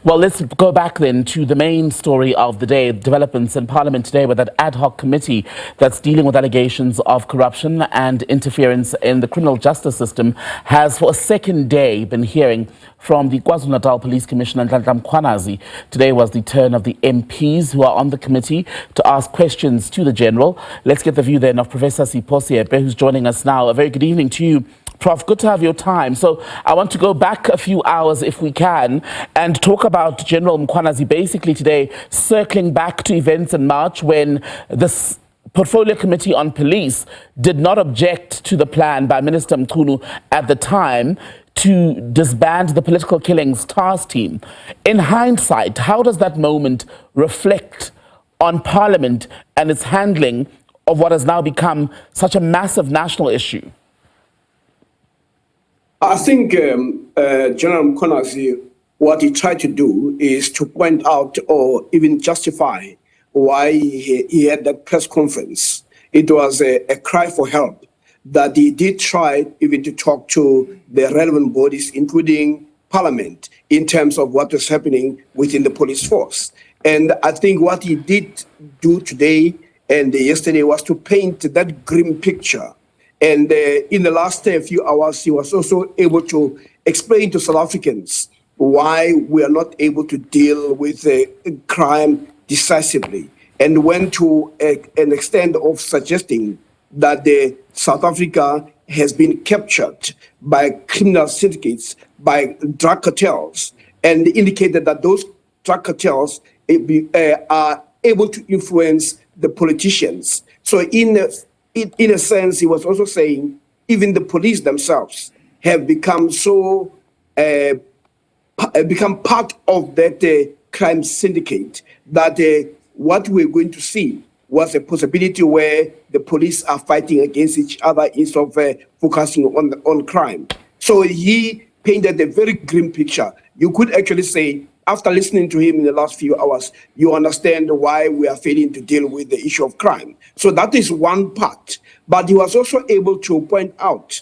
Well, let's go back then to the main story of the day, developments in Parliament today with that ad hoc committee that's dealing with allegations of corruption and interference in the criminal justice system has for a second day been hearing from the KwaZulu-Natal Police Commissioner Mkhwanazi. Today was the turn of the MPs who are on the committee to ask questions to the General. Let's get the view then of Professor Sipho Seepe, who's joining us now. A very good evening to you, Prof, good to have your time. So I want to go back a few hours, if we can, and talk about General Mkhwanazi basically today circling back to events in March when the Portfolio Committee on Police did not object to the plan by Minister Mkhunu at the time to disband the political killings task team. In hindsight, how does that moment reflect on Parliament and its handling of what has now become such a massive national issue? I think General Mkhwanazi, what he tried to do is to point out or even justify why he had that press conference. It was a cry for help that he did try even to talk to the relevant bodies, including Parliament, in terms of what was happening within the police force. And I think what he did do today and yesterday was to paint that grim picture. And in the last few hours, he was also able to explain to South Africans why we are not able to deal with crime decisively, and went to an extent of suggesting that South Africa has been captured by criminal syndicates, by drug cartels, and indicated that those drug cartels are able to influence the politicians. So in a sense, he was also saying even the police themselves have become so become part of that crime syndicate that what we're going to see was a possibility where the police are fighting against each other instead of focusing on crime. So he painted a very grim picture. You could actually say, after listening to him in the last few hours, you understand why we are failing to deal with the issue of crime. So that is one part. But he was also able to point out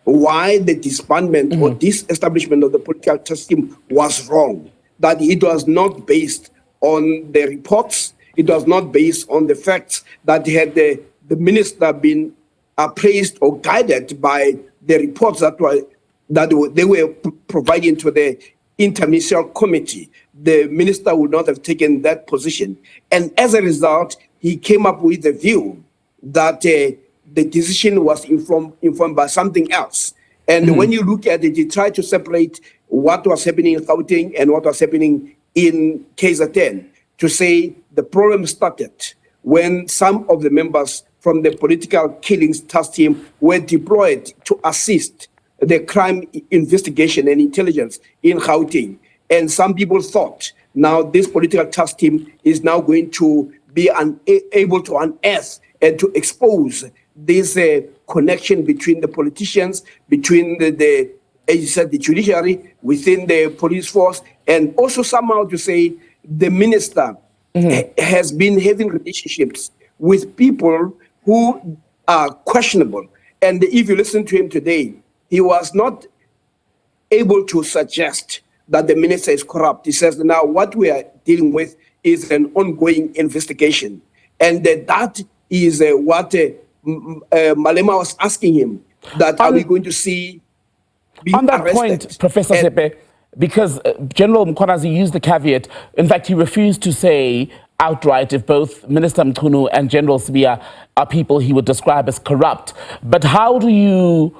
why the disbandment or disestablishment of the political justice team was wrong, that it was not based on the reports, it was not based on the facts, that had the minister been appraised or guided by the reports that they were providing to the interministerial committee, the minister would not have taken that position. And as a result, he came up with the view that the decision was informed by something else. And when you look at it, he tried to separate what was happening in Gauteng and what was happening in KZN to say the problem started when some of the members from the political killings task team were deployed to assist the crime investigation and intelligence in Gauteng. And some people thought now this political task team is now going to be able to unearth and to expose this connection between the politicians, between as you said, the judiciary, within the police force, and also somehow to say the minister has been having relationships with people who are questionable. And if you listen to him today, he was not able to suggest that the minister is corrupt. He says, now what we are dealing with is an ongoing investigation. And that is what Malema was asking him, that are we going to see being on that arrested? Point, Professor Seepe, because General Mkhwanazi used the caveat, in fact, he refused to say outright if both Minister Mkhunu and General Sibiya are people he would describe as corrupt. But how do you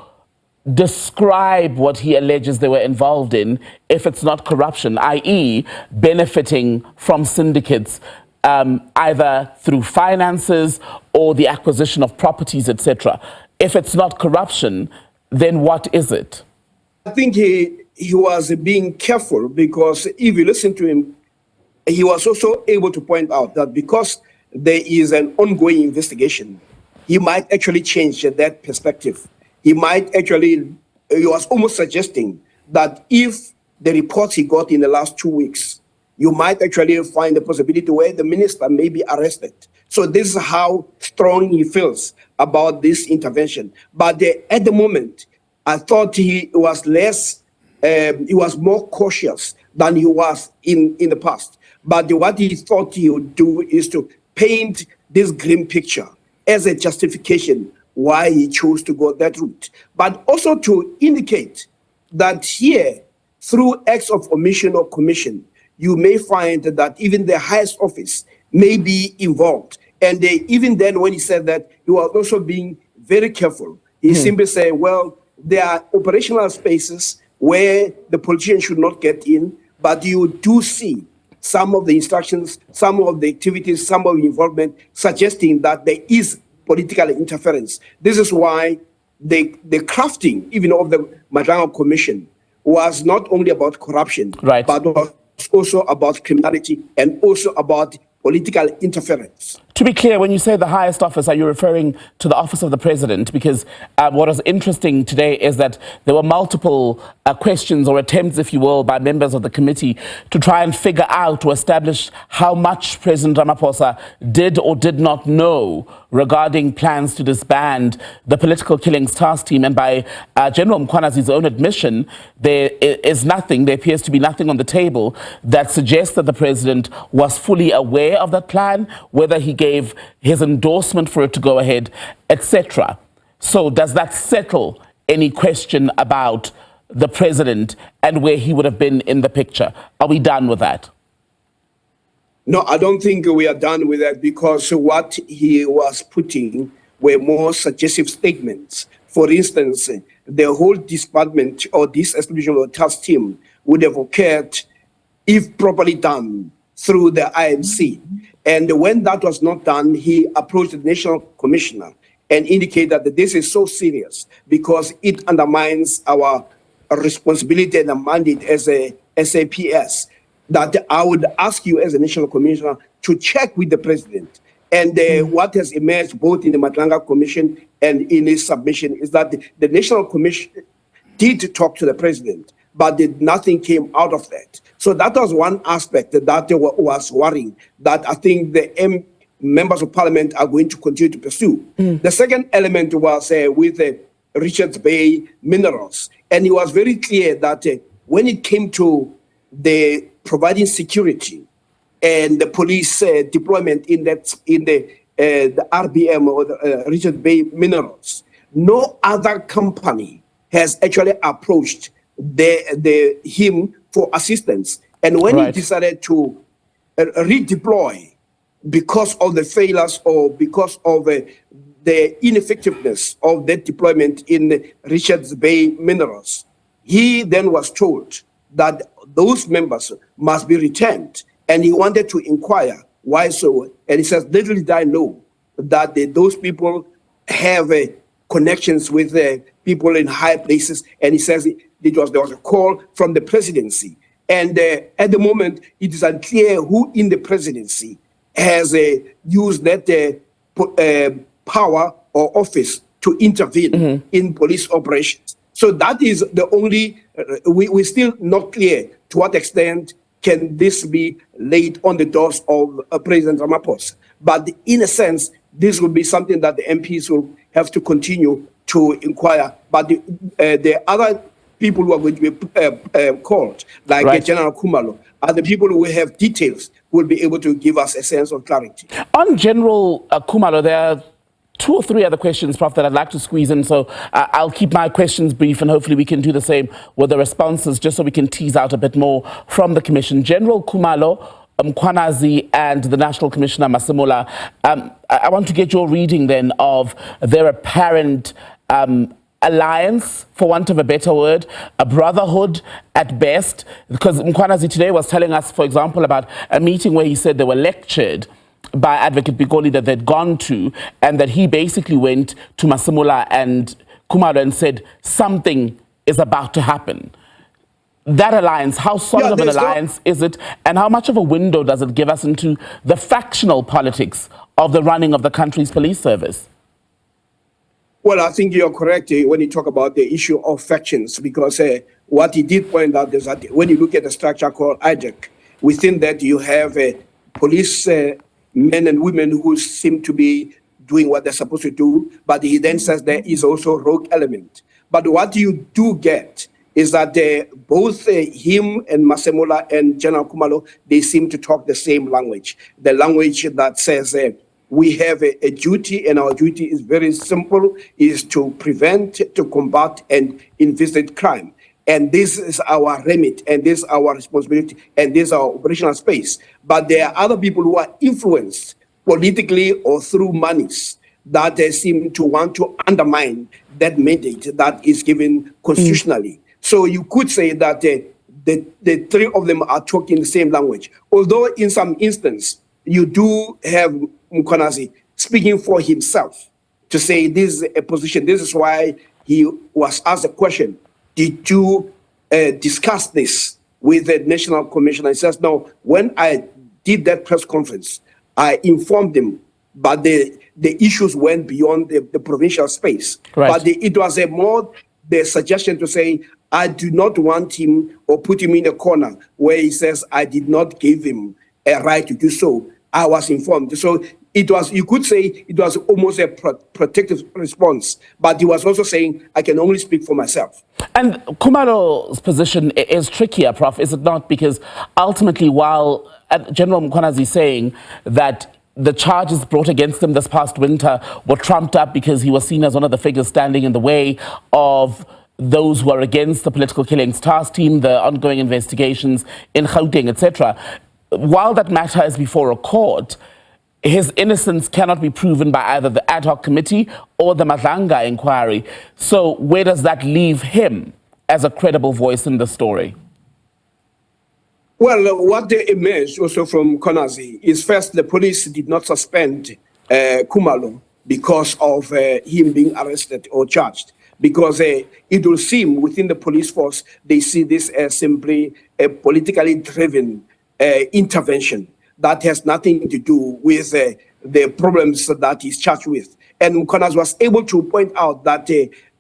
describe what he alleges they were involved in if it's not corruption, i.e. benefiting from syndicates, either through finances or the acquisition of properties, etc.? If it's not corruption, then what is it? I think he was being careful, because if you listen to him, he was also able to point out that because there is an ongoing investigation, he might actually change that perspective. He was almost suggesting that if the reports he got in the last 2 weeks, you might actually find a possibility where the minister may be arrested. So this is how strong he feels about this intervention. But at the moment, I thought he was less he was more cautious than he was in the past. But what he thought he would do is to paint this grim picture as a justification why he chose to go that route, but also to indicate that here, through acts of omission or commission, you may find that even the highest office may be involved. And even then, when he said that, he was also being very careful. He simply said, well, there are operational spaces where the politician should not get in, but you do see some of the instructions, some of the activities, some of the involvement suggesting that there is political interference. This is why the crafting even of the Madanga Commission was not only about corruption, right, but was also about criminality and also about political interference. To be clear, when you say the highest office, are you referring to the office of the president? Because what was interesting today is that there were multiple questions or attempts, if you will, by members of the committee to try and figure out or establish how much President Ramaphosa did or did not know regarding plans to disband the political killings task team. And by General Mkhwanazi's own admission, there is nothing, there appears to be nothing on the table that suggests that the president was fully aware of that plan, whether he gave his endorsement for it to go ahead, etc. So does that settle any question about the president and where he would have been in the picture? Are we done with that? No, I don't think we are done with that, because what he was putting were more suggestive statements. For instance, the whole disbandment or disestablishment of the task team would have occurred if properly done through the IMC. And when that was not done, he approached the National Commissioner and indicated that this is so serious because it undermines our responsibility and a mandate as a SAPS, that I would ask you as a National Commissioner to check with the President. And what has emerged both in the Madanga Commission and in his submission is that the National Commission did talk to the President, but nothing came out of that. So that was one aspect that was worrying, that I think the members of parliament are going to continue to pursue. The second element was with Richards Bay Minerals. And he was very clear that when it came to the providing security and the police deployment in the RBM or the Richards Bay Minerals, no other company has actually approached him for assistance. And when he decided to redeploy because of the failures or because of the ineffectiveness of that deployment in Richards Bay Minerals, he then was told that those members must be returned. And he wanted to inquire why so. And he says, little did I know that those people have connections with people in high places. And he says there was a call from the presidency. And at the moment, it is unclear who in the presidency has used that power or office to intervene in police operations. So that is the only, we're still not clear to what extent can this be laid on the doors of President Ramaphosa. But in a sense, this will be something that the MPs will have to continue to inquire. But the other people who are going to be called, like General Khumalo, are the people who have details, who will be able to give us a sense of clarity. On General Khumalo, there are 2 or 3 other questions, Prof, that I'd like to squeeze in. So I'll keep my questions brief, and hopefully we can do the same with the responses, just so we can tease out a bit more from the Commission. General Khumalo, Mkhwanazi, and the National Commissioner, Masemola, I want to get your reading then of their apparent alliance, for want of a better word, a brotherhood at best, because Mkhwanazi today was telling us, for example, about a meeting where he said they were lectured by Advocate Bikoli that they'd gone to, and that he basically went to Masemola and Khumalo and said something is about to happen. That alliance, how solid of an alliance is it, and how much of a window does it give us into the factional politics of the running of the country's police service? Well, I think you're correct when you talk about the issue of factions, because what he did point out is that when you look at the structure called IDEC, within that you have police men and women who seem to be doing what they're supposed to do, but he then says there is also a rogue element. But what you do get is that both him and Masemola and General Khumalo, they seem to talk the same language. The language that says we have a duty, and our duty is very simple, is to prevent, to combat, and investigate crime. And this is our remit, and this is our responsibility, and this is our operational space. But there are other people who are influenced politically or through monies that seem to want to undermine that mandate that is given constitutionally. So you could say that the three of them are talking the same language. Although in some instance, you do have Mkhwanazi speaking for himself to say this is a position. This is why he was asked a question. Did you discuss this with the National Commission? He says, no, when I did that press conference, I informed them, but the issues went beyond the provincial space. Right. But it was a more the suggestion to say, I do not want him or put him in a corner where he says, I did not give him a right to do so. I was informed. So it was, you could say it was almost a protective response, but he was also saying, I can only speak for myself. And Khumalo's position is trickier, Prof, is it not? Because ultimately, while General Mkhwanazi is saying that the charges brought against him this past winter were trumped up because he was seen as one of the figures standing in the way of those who are against the political killings task team, the ongoing investigations in Gauteng, etc. While that matter is before a court, his innocence cannot be proven by either the ad hoc committee or the Madlanga inquiry. So where does that leave him as a credible voice in the story? Well, what they emerged also from Mkhwanazi is first, the police did not suspend Khumalo because of him being arrested or charged. Because it will seem within the police force, they see this as simply a politically driven intervention that has nothing to do with the problems that he's charged with. And Mkhwanazi was able to point out that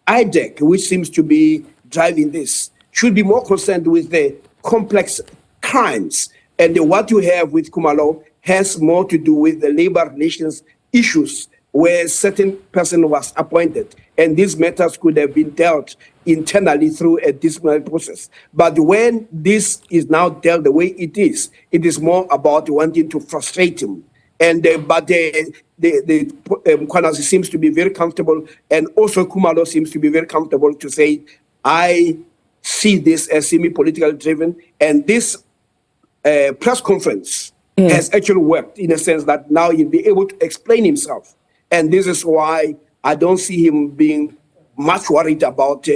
IDEC, which seems to be driving this, should be more concerned with the complex crimes. And what you have with Khumalo has more to do with the labor relations issues where a certain person was appointed. And these matters could have been dealt internally through a disciplinary process. But when this is now dealt the way it is more about wanting to frustrate him. And but Mkhwanazi seems to be very comfortable, and also Khumalo seems to be very comfortable to say, I see this as semi-politically driven, and this press conference has actually worked in a sense that now he'll be able to explain himself. And this is why I don't see him being much worried about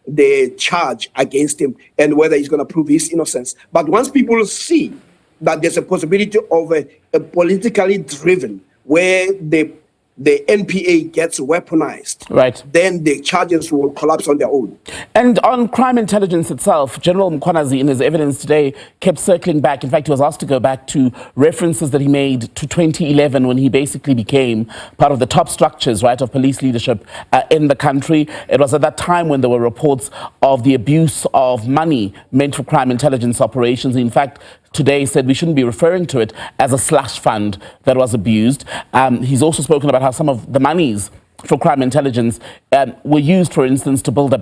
the charge against him and whether he's going to prove his innocence. But once people see that there's a possibility of a politically driven, where the NPA gets weaponized, right, then the charges will collapse on their own. And on crime intelligence itself, General Mkhwanazi in his evidence today kept circling back. In fact, he was asked to go back to references that he made to 2011 when he basically became part of the top structures, right, of police leadership in the country. It was at that time when there were reports of the abuse of money meant for crime intelligence operations. In fact, today said we shouldn't be referring to it as a slush fund that was abused. He's also spoken about how some of the monies for crime intelligence were used, for instance, to build a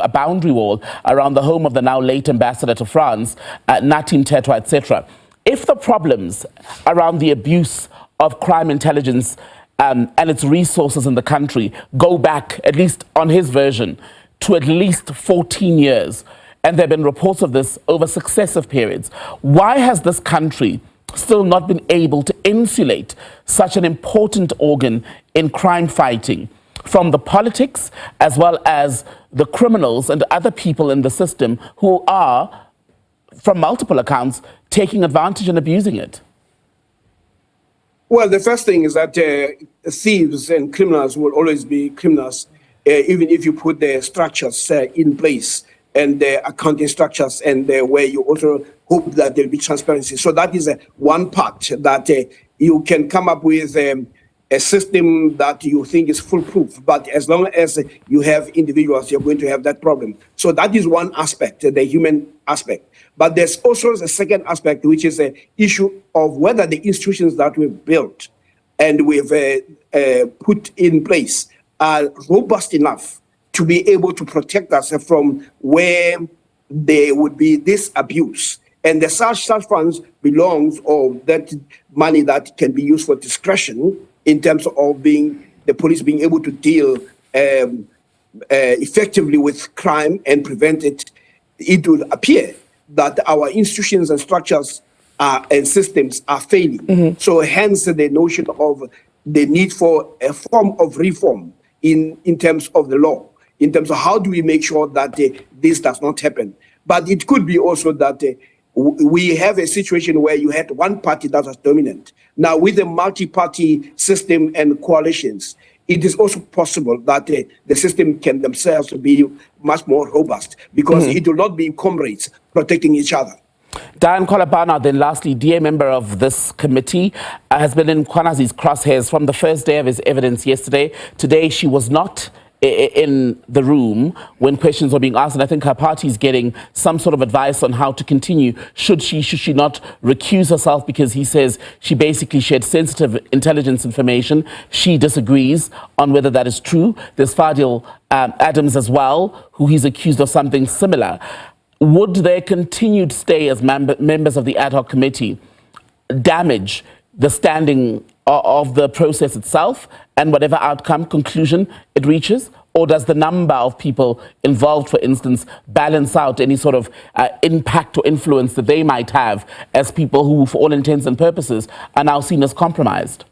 boundary wall around the home of the now late ambassador to France, Natim Tetwa, etc. If the problems around the abuse of crime intelligence and its resources in the country go back, at least on his version, to at least 14 years, and there have been reports of this over successive periods, why has this country still not been able to insulate such an important organ in crime fighting from the politics as well as the criminals and other people in the system who are, from multiple accounts, taking advantage and abusing it? Well, the first thing is that thieves and criminals will always be criminals, even if you put the structures in place and the accounting structures, and where you also hope that there'll be transparency. So that is one part that you can come up with a system that you think is foolproof, but as long as you have individuals, you're going to have that problem. So that is one aspect, the human aspect. But there's also a second aspect, which is the issue of whether the institutions that we've built and we've put in place are robust enough to be able to protect us from where there would be this abuse. And the such funds belongs, or that money that can be used for discretion in terms of the police being able to deal effectively with crime and prevent it. It will appear that our institutions and structures and systems are failing. So hence the notion of the need for a form of reform in terms of the law, in terms of how do we make sure that this does not happen. But it could be also that we have a situation where you had one party that was dominant. Now, with a multi-party system and coalitions, it is also possible that the system can themselves be much more robust, because it will not be comrades protecting each other. Diane Kolabana, then lastly, dear member of this committee, has been in Mkhwanazi's crosshairs from the first day of his evidence yesterday. Today, she was not in the room when questions were being asked, and I think her party is getting some sort of advice on how to continue. Should she not recuse herself, because he says she basically shared sensitive intelligence information. She disagrees on whether that is true. There's Fadil Adams as well, who he's accused of something similar. Would their continued stay as members of the ad hoc committee damage the standing of the process itself and whatever outcome, conclusion it reaches? Or does the number of people involved, for instance, balance out any sort of impact or influence that they might have as people who, for all intents and purposes, are now seen as compromised?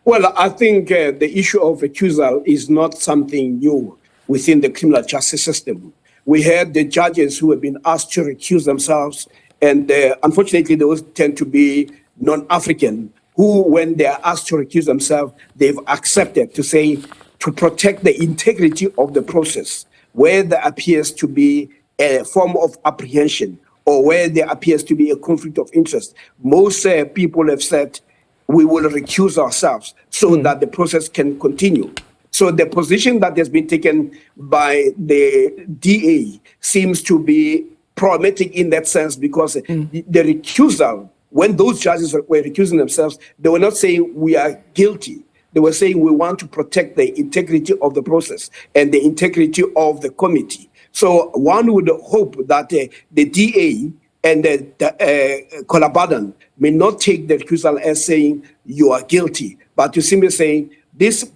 Well, I think the issue of recusal is not something new within the criminal justice system. We had the judges who have been asked to recuse themselves, and unfortunately, those tend to be non-African, who, when they are asked to recuse themselves, they've accepted to say, to protect the integrity of the process, where there appears to be a form of apprehension or where there appears to be a conflict of interest. Most people have said, we will recuse ourselves so that the process can continue. So the position that has been taken by the DA seems to be problematic in that sense, because the recusal, when those judges were recusing themselves, they were not saying we are guilty. They were saying we want to protect the integrity of the process and the integrity of the committee. So one would hope that the DA and the Kolabadan may not take the recusal as saying you are guilty, but to simply say this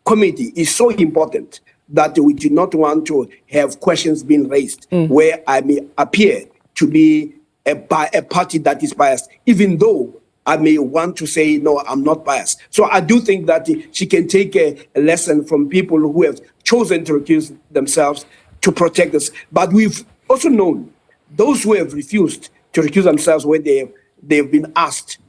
committee is so important that we do not want to have questions being raised where I may appear to be a party that is biased, even though I may want to say, no, I'm not biased. So I do think that she can take a lesson from people who have chosen to recuse themselves to protect us. But we've also known those who have refused to recuse themselves when they've been asked,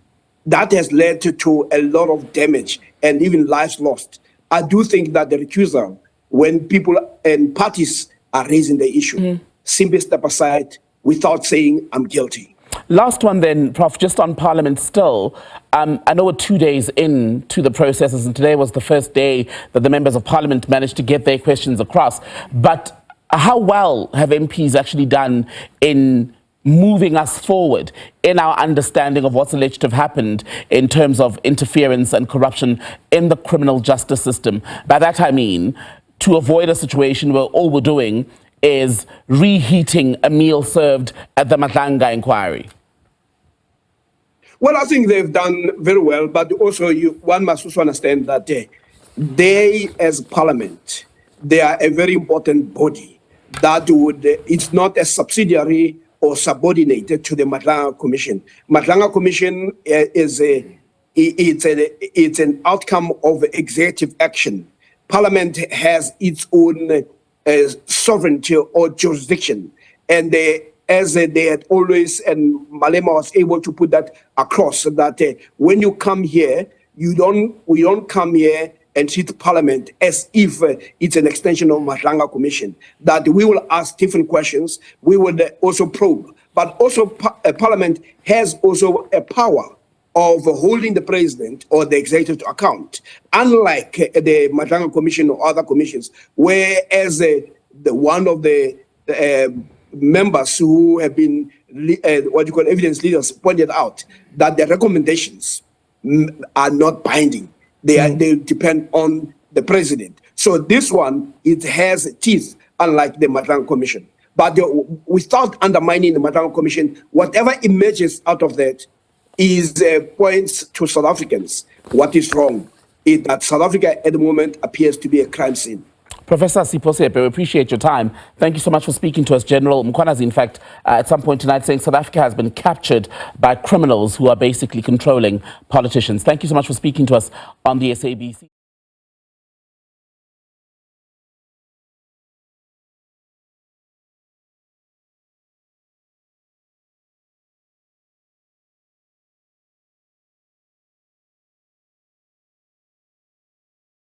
that has led to a lot of damage and even lives lost. I do think that the recusal, when people and parties are raising the issue, simply step aside without saying, I'm guilty. Last one then, Prof, just on Parliament still. I know we're 2 days into the processes, and today was the first day that the members of Parliament managed to get their questions across. But how well have MPs actually done in moving us forward in our understanding of what's alleged to have happened in terms of interference and corruption in the criminal justice system? By that I mean, to avoid a situation where all we're doing is reheating a meal served at the Matlanga inquiry. Well, I think they've done very well, but also one must also understand that they, as Parliament, they are a very important body that it's not a subsidiary or subordinated to the Matlanga Commission. Matlanga Commission it's an outcome of executive action. Parliament has its own sovereignty or jurisdiction, and as they had always, and Malema was able to put that across, that when you come here, we don't come here and treat Parliament as if it's an extension of Matlanga Commission, that we will ask different questions, we will also probe, but also Parliament has also a power of holding the president or the executive to account, unlike the Matlanga Commission or other commissions, whereas one of the members who have been evidence leaders pointed out that the recommendations are not binding. They depend on the president. So this one, it has teeth, unlike the Matlanga Commission. But without undermining the Matang Commission, whatever emerges out of that is points to South Africans. What is wrong is that South Africa at the moment appears to be a crime scene. Professor Sipho Seepe, we appreciate your time. Thank you so much for speaking to us. General Mkhwanazi, in fact, at some point tonight saying South Africa has been captured by criminals who are basically controlling politicians. Thank you so much for speaking to us on the SABC.